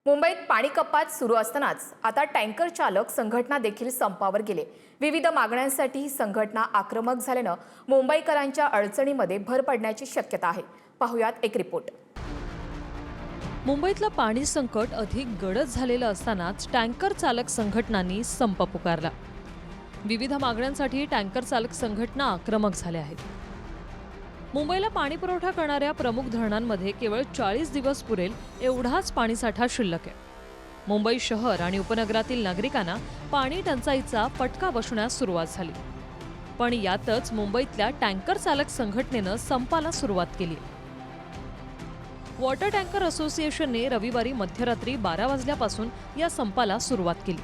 मुंबईत पाणी कपात सुरू असतानाच आता टँकर चालक संघटना देखील संपावर गेले। विविध मागण्यांसाठी ही संघटना आक्रमक झाल्यानं मुंबईकरांच्या अडचणीमध्ये भर पडण्याची शक्यता आहे। पाहुयात एक रिपोर्ट। मुंबईतलं पाणी संकट अधिक गडद झालेलं असतानाच टँकर चालक संघटनांनी संप पुकारला। विविध मागण्यांसाठी टँकर चालक संघटना आक्रमक झाल्या आहेत। मुंबईला पाणी पुरवठा करणाऱ्या प्रमुख धरणांमध्ये केवळ 40 दिवस पुरेल एवढाच पाणीसाठा शिल्लक आहे। मुंबई शहर आणि उपनगरातील नागरिकांना पाणी टंचाईचा फटका बसण्यास सुरुवात झाली। पण यातच मुंबईतल्या टँकर चालक संघटनेनं संपाला सुरुवात केली। वॉटर टँकर असोसिएशनने रविवारी मध्यरात्री 12 वाजल्यापासून या संपाला सुरुवात केली।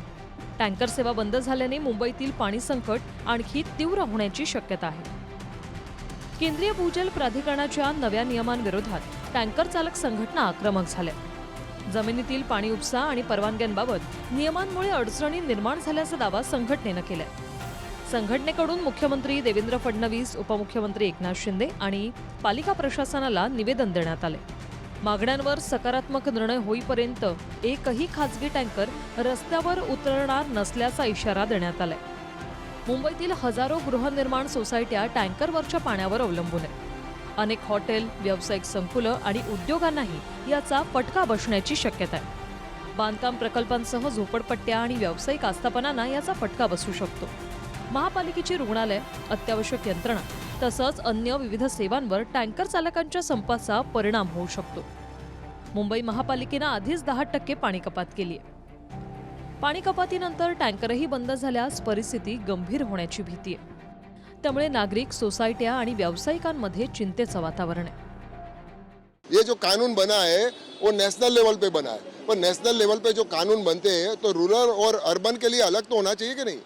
टँकर सेवा बंद झाल्याने मुंबईतील पाणी संकट आणखी तीव्र होण्याची शक्यता आहे। केंद्रीय भूजल प्राधिकरणाच्या नव्या नियमांविरोधात टँकर चालक संघटना आक्रमक झाल्या। जमिनीतील पाणी उपसा आणि परवानग्यांबाबत नियमांमुळे अडचणी निर्माण झाल्याचा दावा संघटनेनं केलाय। संघटनेकडून मुख्यमंत्री देवेंद्र फडणवीस, उपमुख्यमंत्री एकनाथ शिंदे आणि पालिका प्रशासनाला निवेदन देण्यात आले। मागण्यांवर सकारात्मक निर्णय होईपर्यंत एकही खासगी टँकर रस्त्यावर उतरणार नसल्याचा इशारा देण्यात आलाय। मुंबईतील हजारो गृहनिर्माण सोसायट्या टँकरवरच्या पाण्यावर अवलंबून आहेत। अनेक हॉटेल, व्यावसायिक संकुलं आणि उद्योगांनाही याचा फटका बसण्याची शक्यता आहे। बांधकाम प्रकल्पांसह झोपडपट्ट्या आणि व्यावसायिक आस्थापनांना याचा फटका बसू शकतो। महापालिकेची रुग्णालय, अत्यावश्यक यंत्रणा तसंच अन्य विविध सेवांवर टँकर चालकांच्या संपाचा परिणाम होऊ शकतो। मुंबई महापालिकेनं आधीच 10% पाणी कपात केली आहे। पाणी कपातीनंतर टँकरही बंद झाल्यास परिस्थिती गंभीर होण्याची भीती आहे। त्यामुळे नागरिक, सोसायट्या आणि व्यावसायिकांमध्ये चिंतेचं वातावरण आहे। ये जो कानून बना है वो नेशनल लेवल पे बना है, पर नेशनल लेवल पे जो कानून बनते हैं तो रूरल और अर्बन के लिए अलग तो होना चाहिए कि नहीं।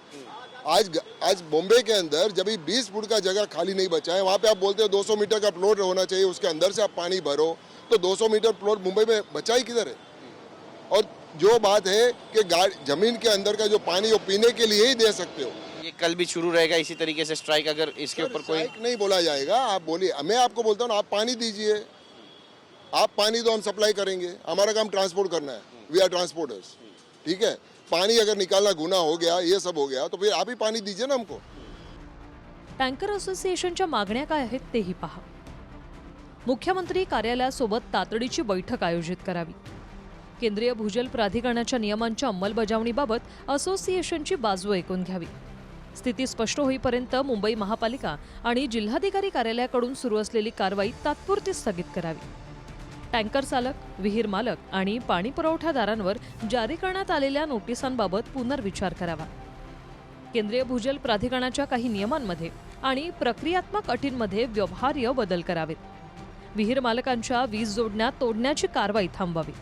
आज बॉम्बे के अंदर जब 20 फुट का जगह खाली नहीं बचा है, वहाँ पे आप बोलते हो 200 मीटर का प्लॉट होना चाहिए, उसके अंदर से आप पानी भरो, तो 200 मीटर प्लॉट मुंबई में बचा ही किधर है। और जो बात है कि जमीन के अंदर का जो पानी वो पीने के लिए ही दे सकते हो। ये कल भी शुरू रहेगा इसी तरीके से स्ट्राइक, अगर इसके ऊपर कोई नहीं बोला जाएगा। आप बोलिए, मैं आपको बोलता हूँ आप पानी दीजिए, आप पानी दो, हम सप्लाई करेंगे। हमारा काम ट्रांसपोर्ट करना है, वी आर ट्रांसपोर्टर्स, ठीक है। पानी अगर निकालना गुनाह हो गया, ये सब हो गया, तो फिर आप ही पानी दीजिए ना हमको। टँकर असोसिएशनच्या मागण्या काय आहेत तेही पहा। मुख्यमंत्री कार्यालयासोबत तातडीची बैठक आयोजित करावी। केंद्रीय भूजल प्राधिकरणाच्या नियमांच्या अंमलबजावणीबाबत असोसिएशनची बाजू ऐकून घ्यावी। स्थिती स्पष्ट होईपर्यंत मुंबई महापालिका आणि जिल्हाधिकारी कार्यालयाकडून सुरू असलेली कारवाई तात्पुरती स्थगित करावी। टँकर चालक, विहीर मालक आणि पाणी पुरवठादारांवर जारी करण्यात आलेल्या नोटिसांबाबत पुनर्विचार करावा। केंद्रीय भूजल प्राधिकरणाच्या काही नियमांमध्ये आणि प्रक्रियात्मक अटींमध्ये व्यवहार्य बदल करावेत। विहीर मालकांच्या वीज जोडण्या तोडण्याची कारवाई थांबवावी।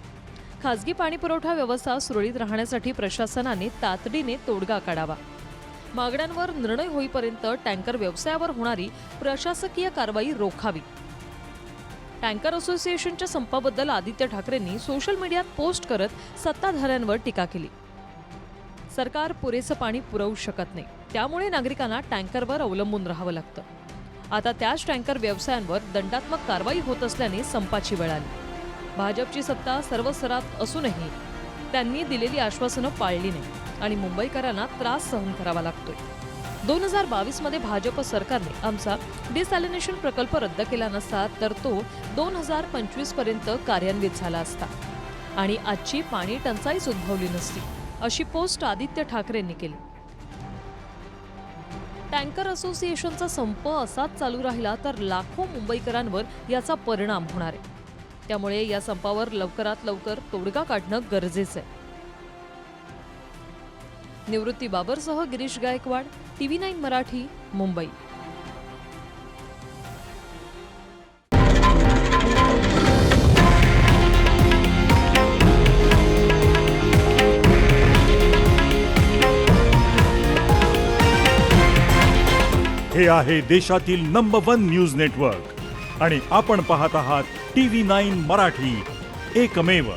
खासगी पाणी पुरवठा व्यवस्था सुरळीत राहण्यासाठी प्रशासनाने तातडीने तोडगा काढावा। मागण्यांवर निर्णय होईपर्यंत टँकर व्यवसायावर होणारी प्रशासकीय कारवाई रोखावी। टँकर असोसिएशनच्या संपाबद्दल आदित्य ठाकरेंनी सोशल मीडियात पोस्ट करत सत्ताधाऱ्यांवर टीका केली। सरकार पुरेसं पाणी पुरवू शकत नाही, त्यामुळे नागरिकांना टँकरवर अवलंबून राहावं लागतं। आता त्याच टँकर व्यवसायांवर दंडात्मक कारवाई होत असल्याने संपाची वेळ आली। भाजपची सत्ता सर्व स्तरात असूनही त्यांनी दिलेली आश्वासनं पाळली नाही आणि मुंबईकरांना त्रास सहन करावा लागतोय। 2022 मध्ये भाजप सरकारने आमचा डिसॅलिनेशन प्रकल्प रद्द केला नसता तर तो 2025 पर्यंत कार्यान्वित झाला असता आणि आजची पाणी टंचाईच उद्भवली नसती, अशी पोस्ट आदित्य ठाकरेंनी केली। टँकर असोसिएशनचा संप असाच चालू राहिला तर लाखो मुंबईकरांवर याचा परिणाम होणार आहे। त्यामुळे या संपावर लवकरात लवकर तोडगा काढणं गरजेचं आहे। निवृत्ती बाबरसह गिरीश गायकवाड, TV9 मराठी, मुंबई। हे आहे देशातील नंबर 1 न्यूज नेटवर्क आणि आपण पाहत आहात TV9 मराठी, एकमेव।